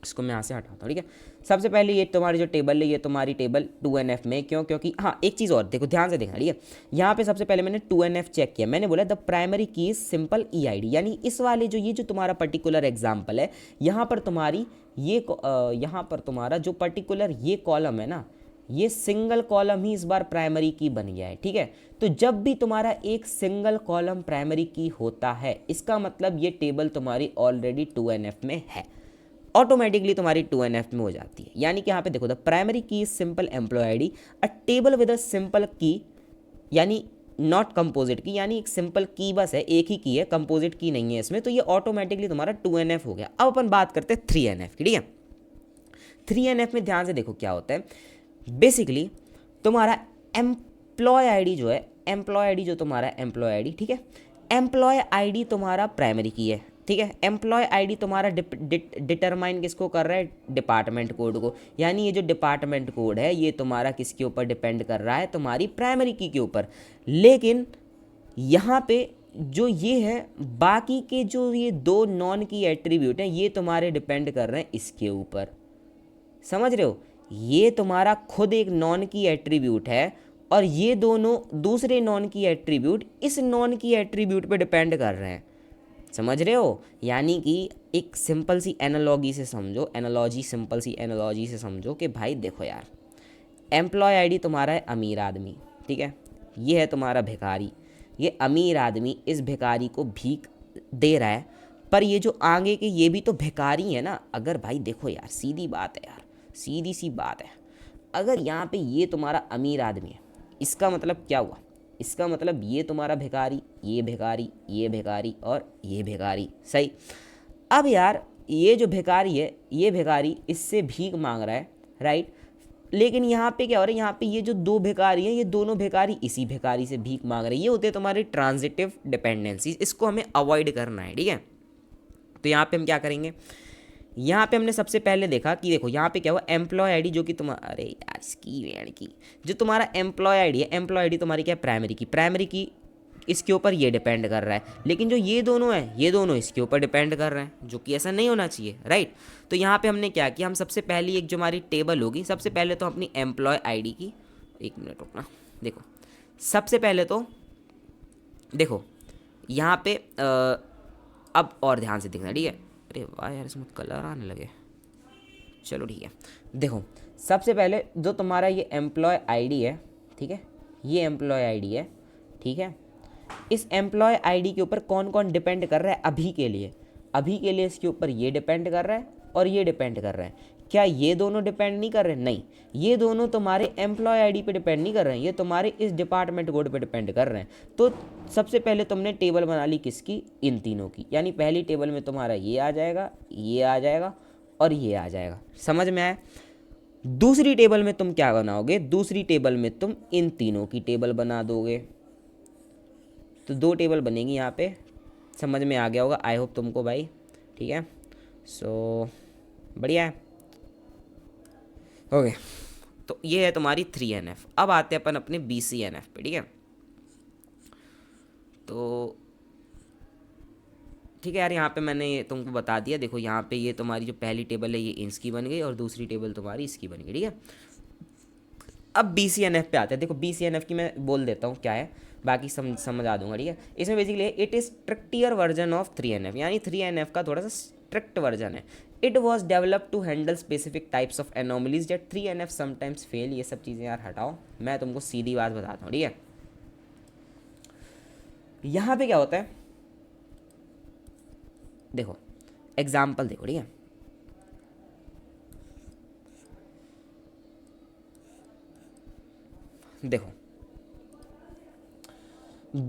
इसको मैं यहाँ से हटाता हूँ, ठीक है। सबसे पहले ये तुम्हारी जो टेबल है, ये तुम्हारी टेबल 2NF में, क्यों, क्योंकि हाँ एक चीज़ और देखो, ध्यान से देखना, ठीक है। यहाँ पे सबसे पहले मैंने 2NF चेक किया, मैंने बोला the primary key is simple EID, यानी इस वाले ये जो तुम्हारा पर्टिकुलर एग्जाम्पल है, यहाँ पर तुम्हारी ये यहाँ पर तुम्हारा जो पर्टिकुलर ये कॉलम है ना, ये सिंगल कॉलम ही इस बार प्राइमरी की बन गया है, ठीक है। तो जब भी तुम्हारा एक सिंगल कॉलम प्राइमरी की होता है, इसका मतलब ये टेबल तुम्हारी ऑलरेडी 2NF में है, ऑटोमेटिकली तुम्हारी 2NF में हो जाती है। यानी कि यहाँ पे देखो, the primary key is simple employee ID, a table with a simple key, यानी नॉट कंपोजिट की, यानी एक सिंपल की बस है, एक ही की है, कंपोजिट की नहीं है इसमें, तो ये ऑटोमेटिकली तुम्हारा 2NF हो गया। अब अपन बात करते हैं 3NF की, ठीक है। 3NF में ध्यान से देखो क्या होता है, बेसिकली तुम्हारा एम्प्लॉय ID जो है, एम्प्लॉय ID जो तुम्हारा एम्प्लॉय ID, ठीक है, एम्प्लॉय ID तुम्हारा प्राइमरी की है, ठीक है। एम्प्लॉय ID तुम्हारा डिटरमाइन किसको कर रहा है, डिपार्टमेंट कोड को, यानी ये जो डिपार्टमेंट कोड है ये तुम्हारा किसके ऊपर डिपेंड कर रहा है, तुम्हारी प्राइमरी की के ऊपर। लेकिन यहाँ पे जो ये है, बाकी के जो ये दो नॉन की एट्रीब्यूट हैं, ये तुम्हारे डिपेंड कर रहे हैं इसके ऊपर, समझ रहे हो। ये तुम्हारा खुद एक नॉन की एट्रीब्यूट है, और ये दोनों दूसरे नॉन की एट्रीब्यूट इस नॉन की एट्रीब्यूट पे डिपेंड कर रहे हैं, समझ रहे हो। यानी कि एक सिंपल सी एनालॉजी से समझो, सिंपल सी एनालॉजी से समझो कि भाई देखो यार, एम्प्लॉय ID तुम्हारा है अमीर आदमी, ठीक है, ये है तुम्हारा भिखारी, ये अमीर आदमी इस भिखारी को भीख दे रहा है, पर ये जो आगे के ये भी तो भिखारी है ना। अगर भाई देखो यार, सीधी बात है यार, सीधी सी बात है, अगर यहाँ पे ये तुम्हारा अमीर आदमी है, इसका मतलब क्या हुआ, इसका मतलब ये तुम्हारा भिखारी, ये भिखारी, ये भिखारी और ये भिखारी, सही। अब यार ये जो भिखारी है, ये भिखारी इससे भीख मांग रहा है, राइट। लेकिन यहाँ पे क्या हो रहा है, यहाँ पे ये जो दो भिखारी हैं, ये दोनों भिखारी इसी भिखारी से भीख मांग रहे हैं, ये होते हैं तुम्हारी ट्रांजिटिव डिपेंडेंसीज, इसको हमें अवॉइड करना है, ठीक है। तो यहाँ पे हम क्या करेंगे, यहाँ पे हमने सबसे पहले देखा कि देखो यहाँ पे क्या हुआ, एम्प्लॉय ID जो कि तुम्हारा, अरे यार इसकी वेड़ की, जो तुम्हारा एम्प्लॉय ID है, एम्प्लॉय ID तुम्हारी क्या है, प्राइमरी की इसके ऊपर ये डिपेंड कर रहा है। लेकिन जो ये दोनों हैं, ये दोनों इसके ऊपर डिपेंड कर रहे हैं, जो कि ऐसा नहीं होना चाहिए, राइट। तो यहाँ पे हमने क्या किया, हम सबसे पहली एक जो हमारी टेबल होगी, सबसे पहले तो अपनी एम्प्लॉय ID की, एक मिनट रुकना, देखो सबसे पहले तो देखो यहाँ पे अब और ध्यान से देखना, ठीक है। अरे वाह यार, इसमें कलर आने लगे, चलो ठीक है। देखो सबसे पहले जो तुम्हारा ये एम्प्लॉय ID है, ठीक है, ये एम्प्लॉय ID है, ठीक है। इस एम्प्लॉय ID के ऊपर कौन कौन डिपेंड कर रहा है अभी के लिए, अभी के लिए इसके ऊपर ये डिपेंड कर रहा है और ये डिपेंड कर रहा है। क्या ये दोनों डिपेंड नहीं कर रहे, नहीं, ये दोनों तुम्हारे एम्प्लॉय ID पे डिपेंड नहीं कर रहे हैं, ये तुम्हारे इस डिपार्टमेंट कोड पे डिपेंड कर रहे हैं। तो सबसे पहले तुमने टेबल बना ली किसकी, इन तीनों की, यानी पहली टेबल में तुम्हारा ये आ जाएगा, ये आ जाएगा और ये आ जाएगा, समझ में आया। दूसरी टेबल में तुम क्या बनाओगे, दूसरी टेबल में तुम इन तीनों की टेबल बना दोगे, तो दो टेबल बनेगी यहाँ पे, समझ में आ गया होगा आई होप तुमको भाई, ठीक है। सो बढ़िया है, ओके। तो ये है तुम्हारी 3NF। अब आते हैं अपन अपने BCNF पे, ठीक है। तो ठीक है यार, यहाँ पे मैंने तुमको बता दिया, देखो यहाँ पे ये तुम्हारी जो पहली टेबल है ये इसकी बन गई और दूसरी टेबल तुम्हारी इसकी बन गई, ठीक है। अब BCNF पे आते हैं। देखो BCNF की मैं बोल देता हूँ क्या है, बाकी समझा दूंगा, ठीक है। इसमें basically it is stricter version of 3NF, यानी 3NF का थोड़ा सा स्ट्रिक्ट वर्जन है। It was develop to handle specific types of anomalies that 3NF sometimes fail. ये सब चीज़ें यार हटाओ, मैं तुमको सीधी बात बताता हूँ, ठीक है। यहाँ पे क्या होता है, देखो एग्जाम्पल देखो, ठीक है। देखो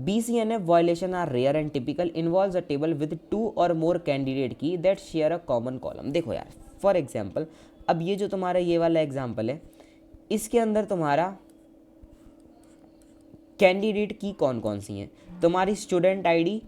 BCNF violation are rare and typical, involves a table with 2 or more candidate key that share a common column। देखो यार फॉर एग्जाम्पल, अब ये जो तुम्हारा ये वाला एग्जाम्पल है, इसके अंदर तुम्हारा कैंडिडेट की कौन कौन सी हैं, तुम्हारी स्टूडेंट आईडी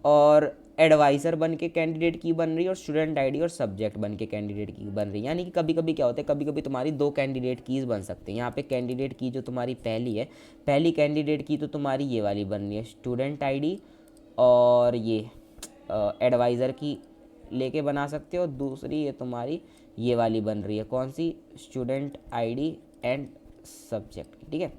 और एडवाइज़र बन के कैंडिडेट की बन रही है, और स्टूडेंट आईडी और सब्जेक्ट बन के कैंडिडेट की बन रही है। यानी कि कभी कभी क्या होता है, कभी कभी तुम्हारी 2 कैंडिडेट कीज़ बन सकती हैं। यहाँ पे कैंडिडेट की जो तुम्हारी पहली है, पहली कैंडिडेट की तो तुम्हारी ये वाली बन रही है, स्टूडेंट आईडी और ये एडवाइज़र की लेके बना सकते हो। दूसरी ये तुम्हारी ये वाली बन रही है, कौन सी, स्टूडेंट आईडी एंड सब्जेक्ट की, ठीक है।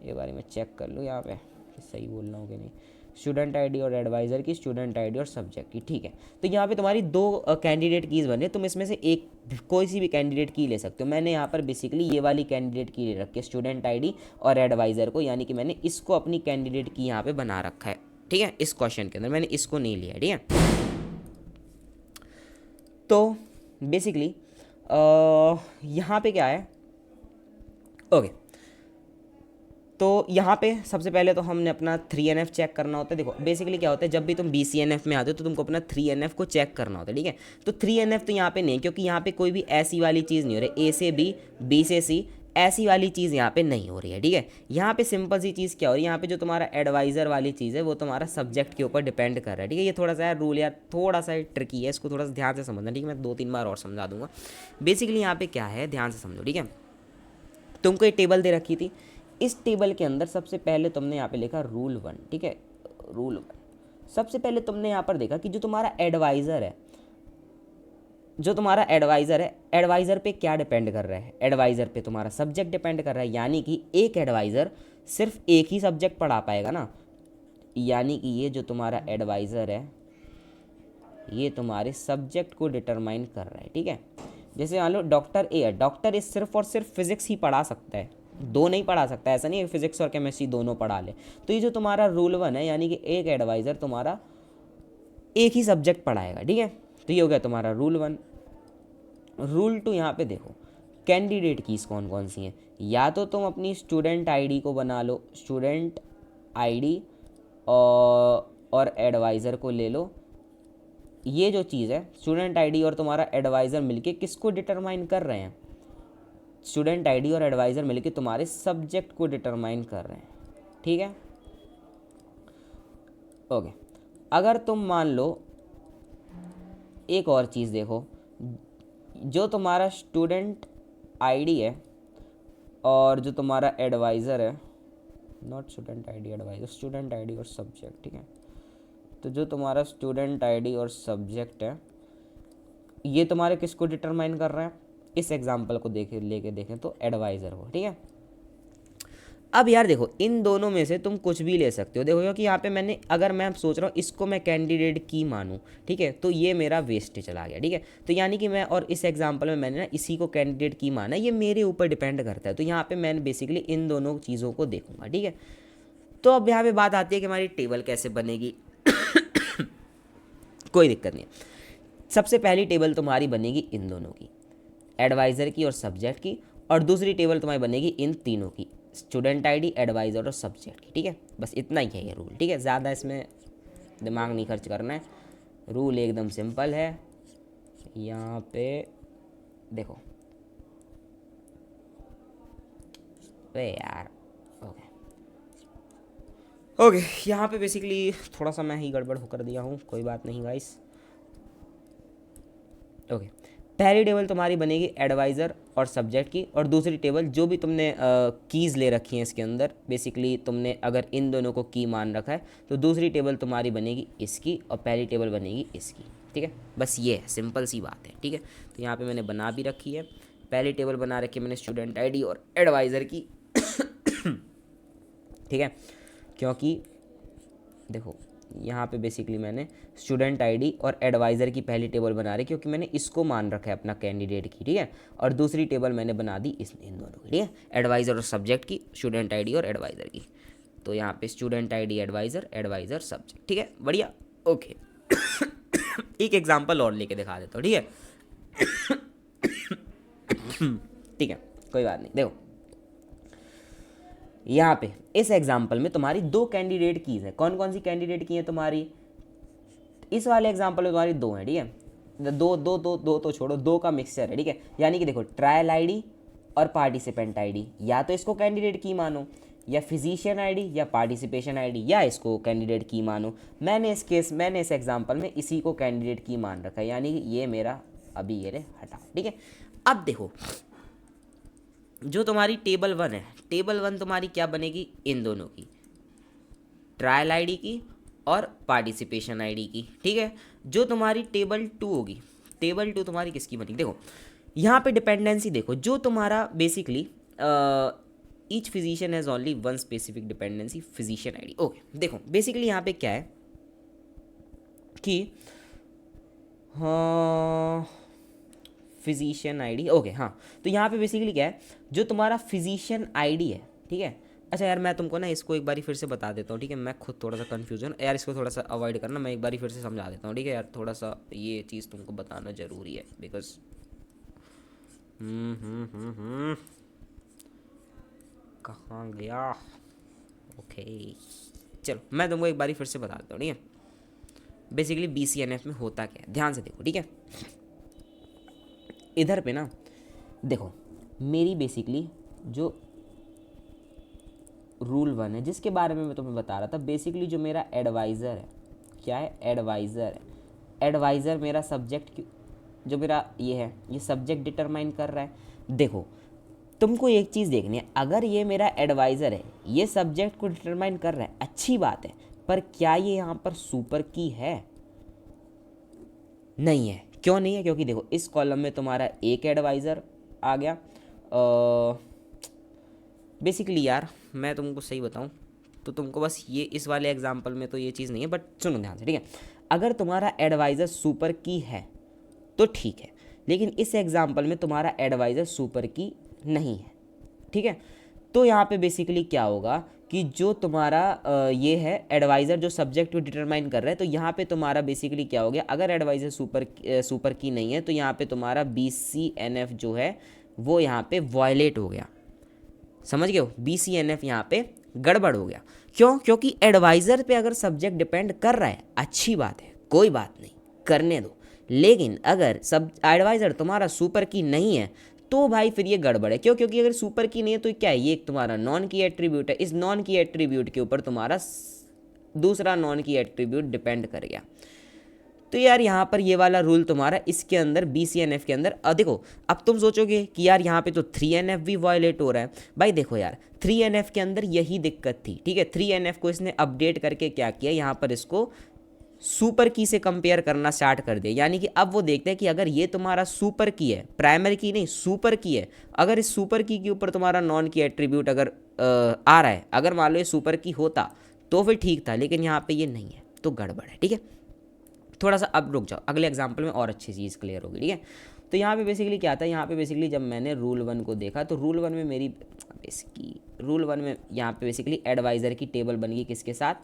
ये बारे में चेक कर लो यहाँ पे कि सही बोल रहा हूँ कि नहीं, स्टूडेंट आईडी और एडवाइज़र की, स्टूडेंट आईडी और सब्जेक्ट की, ठीक है। तो यहाँ पे तुम्हारी 2 कैंडिडेट कीज़ बन रही है, तुम इसमें से एक कोई सी भी कैंडिडेट की ले सकते हो। मैंने यहाँ पर बेसिकली ये वाली कैंडिडेट की ले रखी है, स्टूडेंट आईडी और एडवाइज़र को, यानी कि मैंने इसको अपनी कैंडिडेट की यहाँ पे बना रखा है, ठीक है। इस क्वेश्चन के अंदर मैंने इसको नहीं लिया, ठीक है। तो बेसिकली यहाँ पे क्या है, ओके तो यहाँ पे सबसे पहले तो हमने अपना 3NF चेक करना होता है। देखो बेसिकली क्या होता है, जब भी तुम BCNF में आते हो तो तुमको अपना 3NF को चेक करना होता है, ठीक है। तो 3NF तो यहाँ पे नहीं, क्योंकि यहाँ पे कोई भी ऐसी वाली चीज़ नहीं हो रही, A से B, B से C, ऐसी वाली चीज़ यहाँ पे नहीं हो रही है, ठीक है। यहाँ पे सिंपल सी चीज़ क्या हो रही है, यहाँ पे जो तुम्हारा एडवाइज़र वाली चीज़ है वो तुम्हारा सब्जेक्ट के ऊपर डिपेंड कर रहा है, ठीक है। ये थोड़ा सा यार रूल यार थोड़ा सा ट्रिकी है, इसको थोड़ा सा ध्यान से समझना, ठीक है। मैं 2-3 बार और समझा दूंगा। बेसिकली यहाँ पे क्या है, ध्यान से समझो, ठीक है। तुमको एक टेबल दे रखी थी, इस टेबल के अंदर सबसे पहले तुमने यहाँ पे लिखा रूल 1, ठीक है। रूल 1 सबसे पहले तुमने यहाँ पर देखा कि जो तुम्हारा एडवाइज़र है, एडवाइज़र पे क्या डिपेंड कर रहा है, एडवाइज़र पे तुम्हारा सब्जेक्ट डिपेंड कर रहा है। यानी कि एक एडवाइज़र सिर्फ एक ही सब्जेक्ट पढ़ा पाएगा ना, यानी कि ये जो तुम्हारा एडवाइज़र है ये तुम्हारे सब्जेक्ट को डिटरमाइन कर रहा है, ठीक है। जैसे मान लो डॉक्टर ए है, डॉक्टर ए सिर्फ और सिर्फ फिजिक्स ही पढ़ा सकता है, 2 नहीं पढ़ा सकता, ऐसा नहीं है फिजिक्स और केमिस्ट्री दोनों पढ़ा ले। तो ये जो तुम्हारा रूल 1 है, यानी कि एक एडवाइज़र तुम्हारा एक ही सब्जेक्ट पढ़ाएगा, ठीक है। तो ये हो गया तुम्हारा रूल 1। रूल 2 यहाँ पे देखो, कैंडिडेट कीज़ कौन कौन सी हैं, या तो तुम अपनी स्टूडेंट आईडी को बना लो, स्टूडेंट आईडी और एडवाइज़र को ले लो। ये जो चीज़ है स्टूडेंट आईडी और तुम्हारा एडवाइज़र मिलके किसको डिटरमाइन कर रहे हैं, स्टूडेंट आईडी और एडवाइज़र मिलके तुम्हारे सब्जेक्ट को डिटरमाइन कर रहे हैं, ठीक है। ओके अगर तुम मान लो एक और चीज़ देखो, जो तुम्हारा स्टूडेंट आईडी है और जो तुम्हारा एडवाइज़र है, not student ID advisor, student ID और सब्जेक्ट, ठीक है। तो जो तुम्हारा स्टूडेंट आईडी और सब्जेक्ट है ये तुम्हारे किसको डिटरमाइन कर रहा है, इस एग्जांपल को लेके देखें तो एडवाइज़र को, ठीक है। अब यार देखो इन दोनों में से तुम कुछ भी ले सकते हो। देखो क्योंकि यहाँ पे मैंने, अगर मैं सोच रहा हूँ इसको मैं कैंडिडेट की मानूँ, ठीक है, तो ये मेरा वेस्ट चला गया, ठीक है। तो यानी कि मैं, और इस एग्जांपल में मैंने ना इसी को कैंडिडेट की माना, ये मेरे ऊपर डिपेंड करता है। तो यहाँ पे मैंने बेसिकली इन दोनों चीज़ों को देखूंगा, ठीक है। तो अब यहाँ पे बात आती है कि हमारी टेबल कैसे बनेगी। कोई दिक्कत नहीं है। सबसे पहली टेबल तुम्हारी बनेगी इन दोनों की, एडवाइज़र की और सब्जेक्ट की, और दूसरी टेबल तुम्हारी बनेगी इन तीनों की, स्टूडेंट आईडी, एडवाइज़र और सब्जेक्ट की, ठीक है। बस इतना ही है ये रूल, ठीक है। ज़्यादा इसमें दिमाग नहीं खर्च करना है, रूल एकदम सिंपल है। यहाँ पे देखो, अरे यार ओके यहाँ पे बेसिकली थोड़ा सा मैं ही गड़बड़ होकर दिया हूँ, कोई बात नहीं गाइस। ओके पहली टेबल तुम्हारी बनेगी एडवाइज़र और सब्जेक्ट की, और दूसरी टेबल जो भी तुमने कीज़ ले रखी हैं इसके अंदर, बेसिकली तुमने अगर इन दोनों को की मान रखा है तो दूसरी टेबल तुम्हारी बनेगी इसकी और पहली टेबल बनेगी इसकी, ठीक है। बस ये है, सिंपल सी बात है, ठीक है। तो यहाँ पे मैंने बना भी रखी है, पहली टेबल बना रखी है मैंने स्टूडेंट आईडी और एडवाइज़र की, ठीक है। क्योंकि देखो यहाँ पे बेसिकली मैंने स्टूडेंट आईडी और एडवाइज़र की पहली टेबल बना रही क्योंकि मैंने इसको मान रखा है अपना कैंडिडेट की, ठीक है। और दूसरी टेबल मैंने बना दी इन दोनों की, ठीक है, एडवाइज़र और सब्जेक्ट की, स्टूडेंट आईडी और एडवाइज़र की। तो यहाँ पे student ID advisor, advisor subject, ठीक है, बढ़िया, ओके। एक एग्जाम्पल और लेके दिखा देता हूँ, ठीक है। ठीक है, कोई बात नहीं। देखो यहाँ पे इस एग्जाम्पल में तुम्हारी 2 कैंडिडेट कीज है। कौन कौन सी कैंडिडेट की है तुम्हारी? इस वाले एग्जाम्पल में तुम्हारी 2 हैं, ठीक है। दो तो छोड़ो, 2 का मिक्सचर है, ठीक है। यानी कि देखो ट्रायल आईडी और पार्टिसिपेंट आईडी, या तो इसको कैंडिडेट की मानो, या फिजिशियन आईडी या पार्टिसिपेशन आईडी, या इसको कैंडिडेट की मानो। मैंने इस एग्जाम्पल में इसी को कैंडिडेट की मान रखा है, यानी कि ये मेरा अभी ये रे हटाओ, ठीक है। अब देखो जो तुम्हारी टेबल 1 है, टेबल 1 तुम्हारी क्या बनेगी? इन दोनों की, ट्रायल आईडी की और पार्टिसिपेशन आईडी की, ठीक है। जो तुम्हारी टेबल 2 होगी, टेबल 2 तुम्हारी किसकी बनेगी? देखो यहाँ पे डिपेंडेंसी देखो, जो तुम्हारा basically each physician has only one specific dependency, physician ID. Okay, देखो बेसिकली यहाँ पे क्या है कि फिजिशियन आईडी, ओके, हाँ। तो यहाँ पे बेसिकली क्या है, जो तुम्हारा फिजिशियन आईडी है, ठीक है। अच्छा यार, मैं तुमको ना इसको एक बारी फिर से बता देता हूँ, ठीक है। मैं खुद थोड़ा सा कन्फ्यूजन यार, इसको थोड़ा सा अवॉइड करना, मैं एक बारी फिर से समझा देता हूँ, ठीक है यार। थोड़ा सा ये चीज़ तुमको बताना ज़रूरी है, बिकॉज कहाँ गया? ओके, चलो मैं तुमको एक बारी फिर से बता देता हूँ, ठीक है। बेसिकली BCNF में होता क्या है, ध्यान से देखो, ठीक है। इधर पे ना देखो, मेरी बेसिकली जो रूल 1 है जिसके बारे में मैं तुम्हें बता रहा था, बेसिकली जो मेरा एडवाइज़र है, क्या है? एडवाइज़र है। एडवाइज़र मेरा सब्जेक्ट, जो मेरा ये है, ये सब्जेक्ट डिटरमाइन कर रहा है। देखो तुमको एक चीज़ देखनी है, अगर ये मेरा एडवाइज़र है, ये सब्जेक्ट को डिटरमाइन कर रहा है, अच्छी बात है, पर क्या ये यहाँ पर सुपर की है? नहीं है। क्यों नहीं है? क्योंकि देखो इस कॉलम में तुम्हारा एक एडवाइज़र आ गया। बेसिकली यार मैं तुमको सही बताऊं तो तुमको बस ये इस वाले एग्जाम्पल में तो ये चीज़ नहीं है, बट सुनो ध्यान से, ठीक है। अगर तुम्हारा एडवाइज़र सुपर की है तो ठीक है, लेकिन इस एग्जाम्पल में तुम्हारा एडवाइज़र सुपर की नहीं है, ठीक है। तो यहाँ पे बेसिकली क्या होगा कि जो तुम्हारा ये है एडवाइज़र जो सब्जेक्ट को डिटरमाइन कर रहा है, तो यहाँ पे तुम्हारा बेसिकली क्या हो गया, अगर एडवाइज़र सुपर की नहीं है तो यहाँ पे तुम्हारा BCNF जो है वो यहाँ पे वायलेट हो गया। समझ गए हो? BCNF यहाँ पे गड़बड़ हो गया। क्यों? क्योंकि एडवाइज़र पे अगर सब्जेक्ट डिपेंड कर रहा है, अच्छी बात है, कोई बात नहीं, करने दो। लेकिन अगर सब एडवाइज़र तुम्हारा सुपर की नहीं है तो भाई फिर ये गड़बड़ है। क्यों? क्योंकि अगर सुपर की नहीं है तो क्या है, ये एक तुम्हारा नॉन की एट्रीब्यूट है। इस नॉन की एट्रीब्यूट के ऊपर तुम्हारा दूसरा नॉन की एट्रीब्यूट डिपेंड कर गया। तो यार यहाँ पर ये वाला रूल तुम्हारा इसके अंदर BCNF के अंदर, देखो अब तुम सोचोगे कि यार यहाँ पे तो 3NF भी वायलेट हो रहा है। भाई देखो यार 3NF के अंदर यही दिक्कत थी, ठीक है। 3NF को इसने अपडेट करके क्या किया, यहाँ पर इसको सुपर की से कंपेयर करना स्टार्ट कर दिया। यानी कि अब वो देखते हैं कि अगर ये तुम्हारा सुपर की है, प्राइमरी की नहीं सुपर की है, अगर इस सुपर की के ऊपर तुम्हारा नॉन की एट्रीब्यूट अगर आ रहा है, अगर मान लो ये सुपर की होता तो फिर ठीक था, लेकिन यहाँ पे ये नहीं है तो गड़बड़ है, ठीक है। थोड़ा सा अब रुक जाओ, अगले एग्जाम्पल में और अच्छी चीज़ क्लियर होगी, ठीक है। तो यहाँ पे बेसिकली क्या था, यहाँ पे बेसिकली जब मैंने रूल 1 को देखा तो रूल 1 में मेरी रूल 1 में यहाँ पे बेसिकली एडवाइज़र की टेबल बन गई किसके साथ,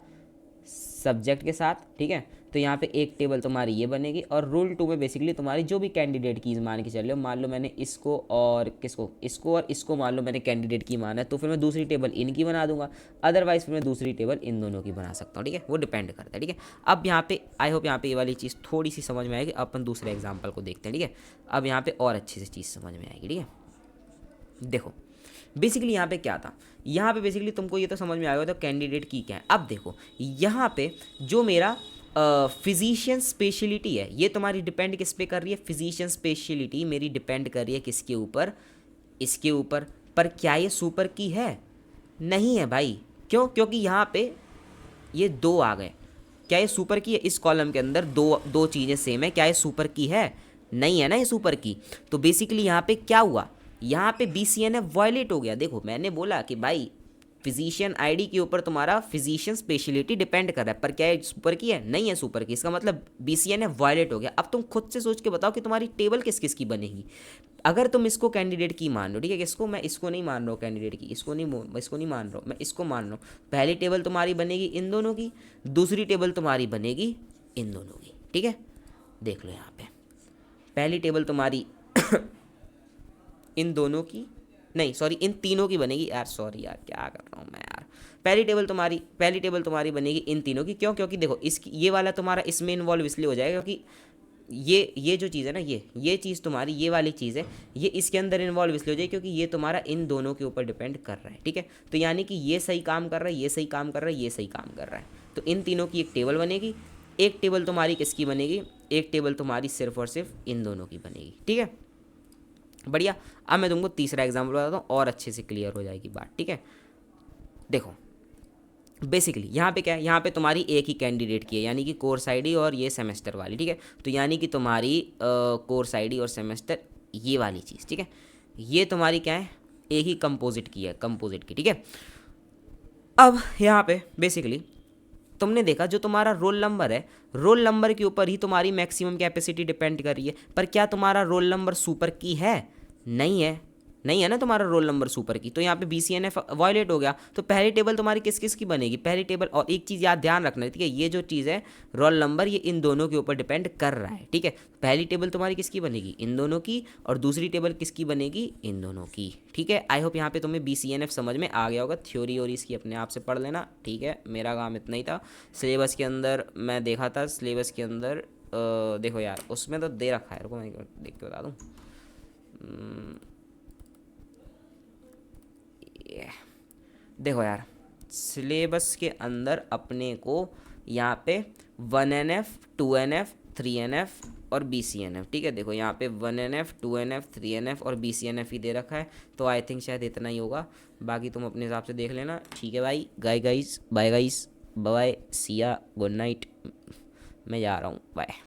सब्जेक्ट के साथ, ठीक है। तो यहाँ पे एक टेबल तुम्हारी ये बनेगी, और रूल 2 में बेसिकली तुम्हारी जो भी कैंडिडेट कीज मान के चल लो, मान लो मैंने इसको और किसको, इसको और इसको मान लो मैंने कैंडिडेट की माना है, तो फिर मैं दूसरी टेबल इनकी बना दूंगा, अदरवाइज फिर मैं दूसरी टेबल इन दोनों की बना सकता हूँ, ठीक है। वो डिपेंड करता है, ठीक है। अब यहाँ पे आई होप यहाँ पे ये वाली चीज़ थोड़ी सी समझ में आएगी। अपन दूसरे एग्जाम्पल को देखते हैं, ठीक है। अब यहाँ पे और अच्छी से चीज़ समझ में आएगी, ठीक है। देखो बेसिकली यहाँ पे क्या था, यहाँ पे बेसिकली तुमको ये तो समझ में आएगा तो कैंडिडेट की क्या है। अब देखो यहाँ पे जो मेरा फिजिशियन स्पेशलिटी है, ये तुम्हारी डिपेंड किस पे कर रही है, फिजिशियन स्पेशलिटी मेरी डिपेंड कर रही है किसके ऊपर, इसके ऊपर। पर क्या ये सुपर की है? नहीं है भाई। क्यों? क्योंकि यहाँ पे ये 2 आ गए। क्या ये सुपर की है? इस कॉलम के अंदर दो चीज़ें सेम है, क्या ये सुपर की है? नहीं है ना ये सुपर की। तो बेसिकली यहाँ पे क्या हुआ, यहाँ पे BCNF वायलेट हो गया। देखो मैंने बोला कि भाई फिजिशियन आईडी के ऊपर तुम्हारा फिजिशियन स्पेशलिटी डिपेंड कर रहा है, पर क्या है सुपर की है? नहीं है सुपर की, इसका मतलब BCNF वायलेट हो गया। अब तुम खुद से सोच के बताओ कि तुम्हारी टेबल किस किस की बनेगी। अगर तुम इसको कैंडिडेट की मान लो, ठीक है, इसको मैं इसको नहीं मान रहा हूँ कैंडिडेट की, इसको नहीं मान रहा हूँ, मैं इसको मान रहा हूँ। पहली टेबल तुम्हारी बनेगी इन दोनों की, दूसरी टेबल तुम्हारी बनेगी इन दोनों की, ठीक है। देख लो यहाँ पे पहली टेबल तुम्हारी इन दोनों की, नहीं सॉरी इन तीनों की बनेगी यार, सॉरी यार क्या कर रहा हूँ मैं यार। पहली टेबल तुम्हारी बनेगी इन तीनों की। क्यों? क्योंकि देखो इसकी ये वाला तुम्हारा इसमें इन्वॉल्व इसलिए हो जाएगा क्योंकि ये जो चीज़ है ना, ये चीज़ तुम्हारी, ये वाली चीज़ है, ये इसके अंदर इन्वॉल्व इसलिए हो जाएगी क्योंकि ये तुम्हारा इन दोनों के ऊपर डिपेंड कर रहा है, ठीक है। तो यानी कि ये सही काम कर रहा है, ये सही काम कर रहा है, ये सही काम कर रहा है, तो इन तीनों की एक टेबल बनेगी। एक टेबल तुम्हारी किसकी बनेगी? एक टेबल तुम्हारी सिर्फ और सिर्फ इन दोनों की बनेगी, ठीक है। बढ़िया। अब मैं तुमको तीसरा एग्जाम्पल बताता हूँ और अच्छे से क्लियर हो जाएगी बात, ठीक है। देखो बेसिकली यहाँ पे क्या है, यहाँ पे तुम्हारी एक ही कैंडिडेट की है, यानी कि कोर्स आईडी और ये सेमेस्टर वाली, ठीक है। तो यानी कि तुम्हारी कोर्स आईडी और सेमेस्टर ये वाली चीज़, ठीक है, ये तुम्हारी क्या है, एक ही कंपोजिट की है, कंपोजिट की, ठीक है। अब यहाँ पे बेसिकली तुमने देखा जो तुम्हारा रोल नंबर है, रोल नंबर के ऊपर ही तुम्हारी मैक्सिमम कैपेसिटी डिपेंड कर रही है, पर क्या तुम्हारा रोल नंबर सुपर की है? नहीं है, नहीं है ना तुम्हारा रोल नंबर सुपर की, तो यहाँ पे BCNF वायलेट हो गया। तो पहली टेबल तुम्हारी किस किस की बनेगी? पहली टेबल, और एक चीज़ याद ध्यान रखना है, ठीक है, ये जो चीज़ है रोल नंबर, ये इन दोनों के ऊपर डिपेंड कर रहा है, ठीक है। पहली टेबल तुम्हारी किसकी बनेगी? इन दोनों की, और दूसरी टेबल किसकी बनेगी? इन दोनों की, ठीक है। आई होप यहाँ पे तुम्हें BCNF समझ में आ गया होगा। थ्योरी और इसकी अपने आप से पढ़ लेना, ठीक है, मेरा काम इतना ही था। सिलेबस के अंदर मैं देखा था, सिलेबस के अंदर देखो यार उसमें तो दे रखा है, रुको मैं देख के बता दूँ। देखो यार सिलेबस के अंदर अपने को यहाँ पे 1NF 2NF 3NF और BCNF, ठीक है। देखो यहाँ पे 1NF 2NF 3NF और BCNF ही दे रखा है, तो आई थिंक शायद इतना ही होगा, बाकी तुम अपने हिसाब से देख लेना, ठीक है भाई। Bye guys, bye Siya, good night, मैं जा रहा हूँ, बाय।